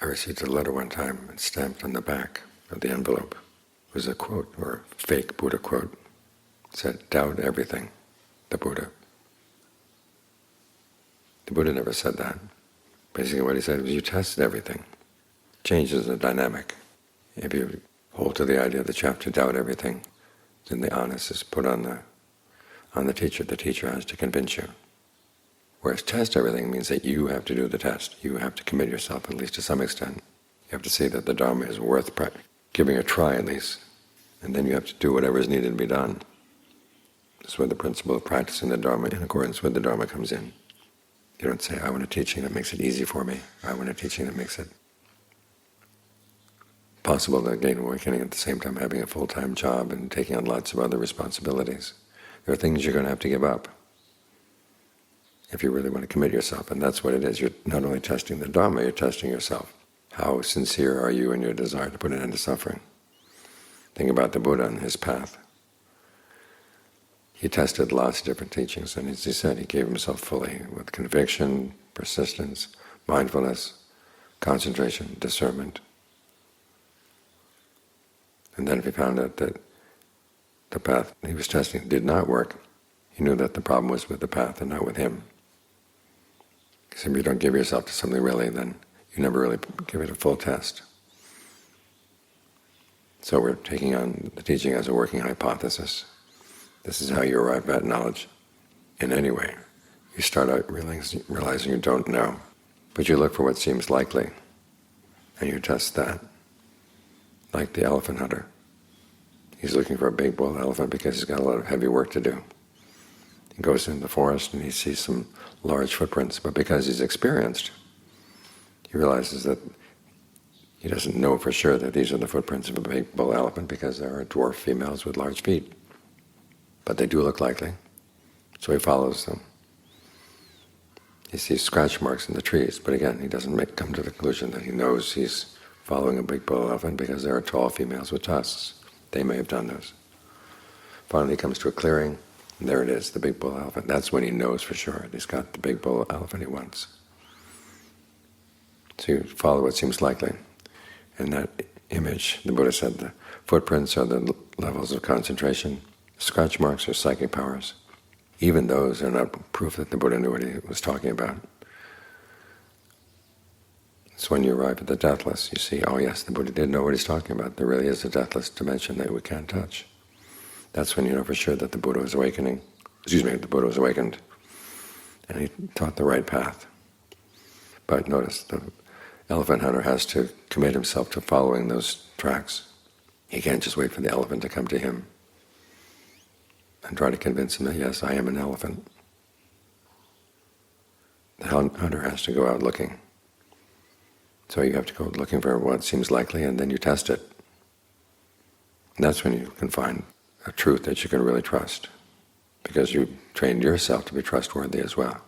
I received a letter one time, and stamped on the back of the envelope was a quote, or a fake Buddha quote. It said, "Doubt everything, the Buddha." The Buddha never said that. Basically what he said was, you test everything. Changes the dynamic. If you hold to the idea of the chapter, doubt everything, then the onus is put on the teacher. The teacher has to convince you. Whereas test everything means that you have to do the test. You have to commit yourself, at least to some extent. You have to see that the Dhamma is worth giving a try at least, and then you have to do whatever is needed to be done. That's where the principle of practicing the Dhamma in accordance with the Dhamma comes in. You don't say, I want a teaching that makes it easy for me. I want a teaching that makes it possible to gain awakening at the same time having a full-time job and taking on lots of other responsibilities. There are things you're going to have to give up if you really want to commit yourself, and that's what it is. You're not only testing the Dhamma, you're testing yourself. How sincere are you in your desire to put an end to suffering? Think about the Buddha and his path. He tested lots of different teachings, and as he said, he gave himself fully with conviction, persistence, mindfulness, concentration, discernment. And then if he found out that the path he was testing did not work, he knew that the problem was with the path and not with him. Because if you don't give yourself to something really, then you never really give it a full test. So we're taking on the teaching as a working hypothesis. This is how you arrive at knowledge in any way. You start out realizing you don't know, but you look for what seems likely, and you test that. Like the elephant hunter. He's looking for a big bull elephant because he's got a lot of heavy work to do. He goes into the forest and he sees some large footprints, but because he's experienced, he realizes that he doesn't know for sure that these are the footprints of a big bull elephant because there are dwarf females with large feet. But they do look likely, so he follows them. He sees scratch marks in the trees, but again, he doesn't come to the conclusion that he knows he's following a big bull elephant because there are tall females with tusks. They may have done those. Finally he comes to a clearing, and there it is, the big bull elephant. That's when he knows for sure he's got the big bull elephant he wants. So you follow what seems likely. In that image, the Buddha said the footprints are the levels of concentration, scratch marks are psychic powers. Even those are not proof that the Buddha knew what he was talking about. It's when you arrive at the deathless, you see, oh yes, the Buddha did know what he's talking about. There really is a deathless dimension that we can't touch. That's when you know for sure that the Buddha was awakened, and he taught the right path. But notice, the elephant hunter has to commit himself to following those tracks. He can't just wait for the elephant to come to him and try to convince him that, yes, I am an elephant. The hunter has to go out looking. So you have to go looking for what seems likely, and then you test it. And that's when you can find a truth that you can really trust, because you trained yourself to be trustworthy as well.